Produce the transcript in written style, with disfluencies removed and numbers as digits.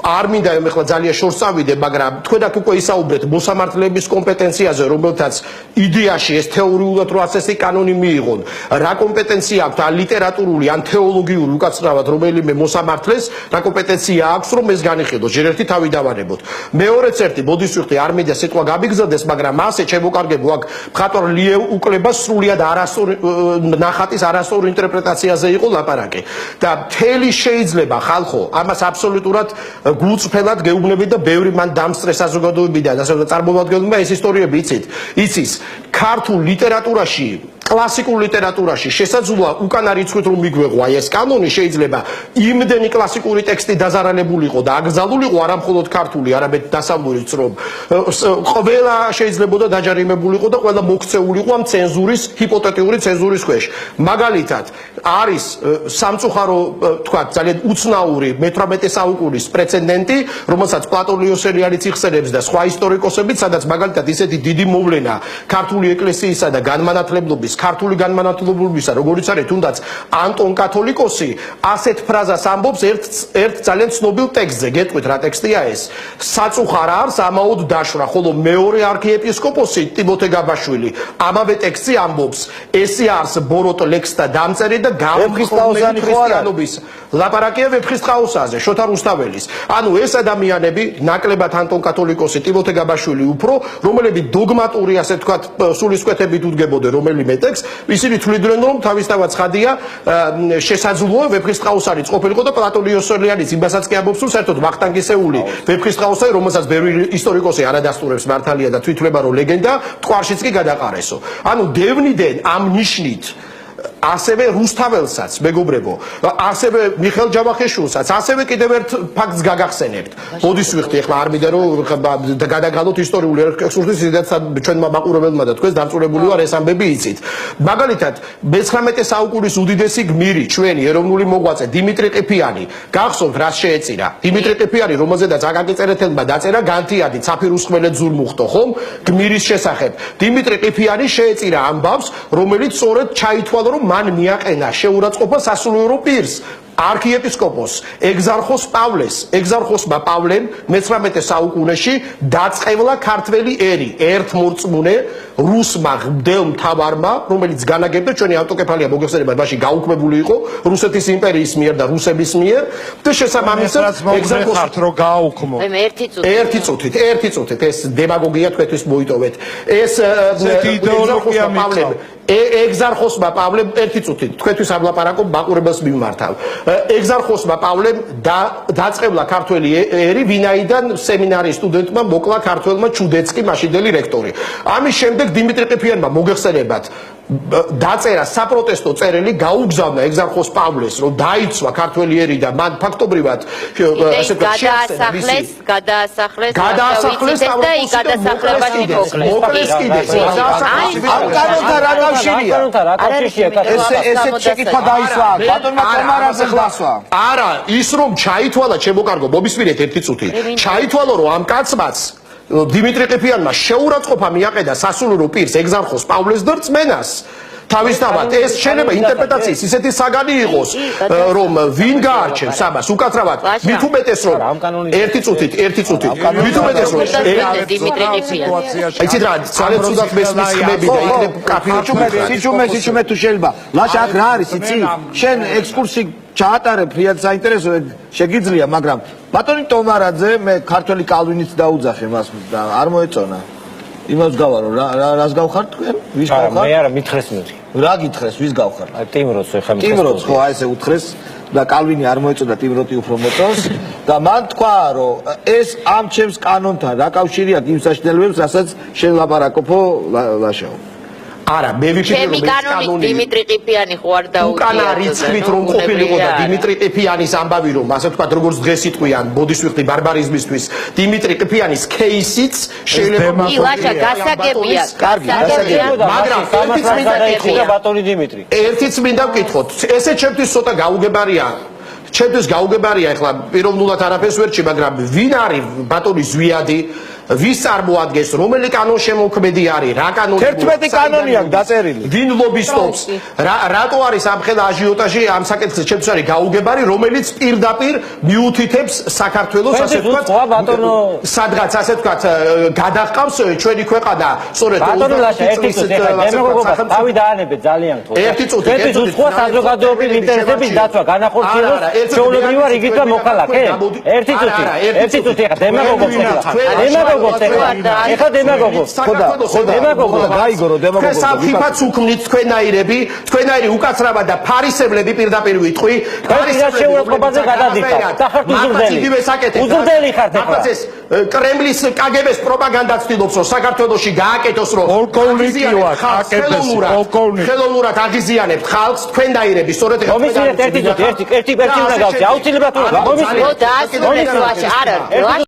არ მინდა ეხლა ძალიან შორს წავიდე, მაგრამ თქვენაც უკვე ისაუბრეთ მოსამართლეების კომპეტენციაზე, რომელთაც იდეაში ეს თეორიულად რო ასეთი კანონი მიიღონ, რა კომპეტენცია აქვს ან ლიტერატურული ან თეოლოგიური უკაცრავად რომელიმე მოსამართლეს, რა კომპეტენცია აქვს რომ ეს განიხილოს, ჯერ ერთი თავი დავარებოთ. მეორეც ერთი ბოდისვიხტი არ მინდა სიტყვა გამიგზავდეს, მაგრამ ასე ჩემოკარგებო აქ მხატვარ ლიევ უკლება სრულიად არასწორი ნახატის არასწორი ინტერპრეტაციაზე იყო ლაპარაკი და მთელი შეიძლება ხალხო ამას აბსოლუტურად გულწრფელად გეუბნებით და ბევრი მან დამსწრე საზოგადოებიდან ასე წარმომადგენლებმა ეს ისტორიები იცის ქართულ ლიტერატურაში კლასიკურ ლიტერატურაში შესაძლოა უკანა რიცხვით რომ მიგვეღო აი ეს კანონი შეიძლება იმდენი კლასიკური ტექსტი დაზარალებულიყო და აკრძალულიყო არა მხოლოდ ქართული არამედ დასავლურიც რომ ყველა შეიძლებოდა დაჯარიმებულიყო და ყველა მოქცეულიყო ამ ცენზურის ჰიპოთეტიური ცენზურის ქვეშ მაგალითად არის სამწუხარო თქვა ძალიან უცნაური მე-18 საუკუნის პრეცედენტი რომელსაც პლატონიოსელი არის იხსენებს და სხვა ისტორიკოსებიც სადაც მაგალითად ისეთი დიდი მოვლენა ქართული ეკლესიისა და განმანათლებლობის ქართული განმანათლებლობისა, როგორც არის თუნდაც ანტონ კათოლიკოსი, ასეთ ფრაზას ამბობს ერთ ძალიან ცნობილ ტექსტზე. გეტყვით რა ტექსტია ეს? საწუხარ არს ამაოდ დაშვრა, ხოლო მეორე არქიეპისკოპოსი ტიმოთე გაბაშვილი ამავე ტექსტზე ამბობს, ესე არს ბოროტ ლექსთა დამწერი და გამხსნაოსანი ქრისტიანობის. ლაპარაკია ვეფხისტყაოსაზე, შოთა რუსთაველის. ანუ ეს ადამიანები, ნაკლებად ანტონ კათოლიკოსი, ტიმოთე გაბაშვილი უფრო, რომლებიც დოგმატური ასე ვთქვათ, სულისკვეთებით უდგებოდნენ რომელიმე ისინი თვლიდნენ რომ თავისთავად ცხადია შესაძლოა ვეფხისტყაოსანი ყოფილიყო და პლატონიოსელიანიც იმასაც კი ამბობს რომ საერთოდ ვახტანგისეული ვეფხისტყაოსანი რომელსაც ბევრი ისტორიკოსი არადასტურებს მართალია და თვითვლება რომ ლეგენდა ტყვარშიც კი გადაყარესო ანუ დევნიდენ ამ ნიშნით ასევე რუსთაველსაც მეგობრებო ასევე მიხეილ ჯავახიშვილსაც ასევე კიდევ ერთ ფაქტს გაგახსენებთ ბოდისვიხტი ახლა არ მინდა რომ გადაგალოთ ისტორიული ექსკურსიის სადაც ჩვენმა მაყურებელმა და თქვენს დამწურებული ვარ ეს ამბები იცით მაგალითად მე-19 საუკუნის უდიდესი გმირი ჩვენი ეროვნული მოღვაწე დიმიტრი ყიფიანი გახსოვთ რა შეეწირა დიმიტრი ყიფიანი რომელზედაც აკაკი წერეთელმა დაწერა განთიადი ცაფირუს ხმელეთ ზურმუხტო ხომ გმირის შესახებ დიმიტრი ყიფიანი შეეწირა ამბავს რომელიც სწორედ ჩაითვალა რომ მან მიაყენა შეურაცხყოფა სასულიერო პირს არქიეპისკოპოს ეგზარხოსმა პავლემ მე-19 საუკუნეში დაწყევლა ქართველი ერი ერთმორწმუნე რუსმა მდელ მთავარმა რომელიც განაგებდა ჩვენი ავტოკეფალია მოგეხსენება მასში გაუქმებული იყო რუსეთის იმპერიის მიერ და რუსების მიერ და შესაბამისად ეგზარხოსმა რო გააუქმო ერთი წუთით ეს დემაგოგია თქვენთვის მოიტოვეთ ეს იდეოლოგია პავლემ ეგზარხოსმა პავლემ ერთი წუთით თქვენთვის არ ვლაპარაკობ მაყურებელს მიმართავ ეგზარხოსმა პავლემ დაწყევლა ქართველი ერი ვინაიდან სემინარის სტუდენტმა მოკლა ქართველმა ჩუდეცკი მაშინდელი რექტორი ამის შემდეგ დიმიტრი ყიფიანმა მოგეხსენებათ დაწერა საპროტესტო წერილი გაუგზავნა ეგზარხოს პავლეს რომ დაიცვა ქართველი ერი და მან ფაქტობრივად ასე გადაასახლეს და იქ გადასახლებაში მოკლეს კიდე ამ კანონთან რა კავშირია ესეც შეკითხვა დაისვა ბატონმა კომარაზე ხლასვა არა ის რომ ჩაითვალა ჩემო კარგო მომისმინეთ ერთი წუთი ჩაითვალა რომ ამ კაცმაც დიმიტრი ყიფიანმა შეურაცხყოფა მიაყენა სასულიერო პირს ეგზარხოს პავლეს და რწმენას თავისთავად ეს შეიძლება ინტერპრეტაციის ისეთი საგანი იყოს რომ ვინ გაარჩევს ამას უკაცრავად მით უმეტეს რომ ერთი წუთით მით უმეტეს რომ დიმიტრი ყიფიანი იცით რა ძალიან ცუდად მესმის ხმები და იქნებ სიჩუმე თუ შეიძლება ლაშა აქ რა არის იცი შენ ექსკურსი ჩაატარებ ფრიად საინტერესო შეგიძლია მაგრამ ბატონი ტომარაძე მე ქართველი კალვინიც დაუძახე მას და არ მოეწონა იმას გავარო რას გავხართ თქვენ ვის გავხართ მე არა მითხრეს მეთქი რა გითხრეს ვის გავხართ აი ტიმროც ხო ხა ტიმროც ხო აი ესე უთხრეს და კალვინი არ მოეწოდა ტიმროტი უფრო მოწონს და მან თქვა რომ ეს ამ ჩემს კანონთან რა კავშირი აქვს იმ საშინელებებს რასაც შენ ლაპარაკობო ლაშაო არა მე ვიფიქრე რომ ეს კანონი დიმიტრი ყიფიანი ხო არ დაუჭირდა უკანა რიცხვით რომ ყოფილიყო და დიმიტრი ყიფიანის ამბავი რომ ასე ვთქვათ როგორც დღეს იტყვიან ბოდისვიხტი ბარბარიზმისთვის დიმიტრი ყიფიანის кейსიც შეიძლება ილაშა გასაგებია მაგრამ ბატონი დიმიტრი ერთიც მინდა ვკითხოთ ესე ჩემთვის ცოტა გაუგებარია ჩემთვის გაუგებარია ეხლა პიროვნულად არაფერს ვერჩი მაგრამ ვინ არის ბატონი ზვიადი ვის წარმოადგენს, რომელი კანონშემოქმედი არის, რა კანონი 11 კანონი აქვს დაწერილი. ვინ ლობისტობს, რატო არის ამ ხელა აჟიოტაჟი ამ საკითხის ჩემთვის არის გაუგებარი, რომელიც პირდაპირ მიუთითებს საქართველოს ასე ვთქვათ, სადღაც ასე ვთქვათ, გადაჰყავს ჩვენი ქვეყანა, სწორედ ბატონო ლაშა, ერთი წუთი ეხლა დემაგოგობა თავი დაანებეთ ძალიან თქო. ერთი წუთი სხვა საზოგადოების ინტერესების დაცვა განახორციელოს ჩვეულებრივად იგივე მოქალაქე? ერთი წუთი ეხლა დემაგოგობს ეხლა დემაგოგობს. ხოდა გაიგო რომ თქვენ საფრთხაც უქმნით თქვენაირები, თქვენაირი უკაცრავად და ფარისებლები პირდაპირ ვიტყვი, შეურაცხყოფაზე გადადიხართ. და ხართ უზრდელი ხართ ეხლა. ეს კრემლის კგბ-ს პროპაგანდაც ცდილობს რომ საქართველოში გააკეთოს რომ ხელოვნურად აღიზიანებთ ხალხს თქვენაირები სწორედ ეხლა ერთი უნდა გავწი აუცილებლად უნდა მოდა ასე არა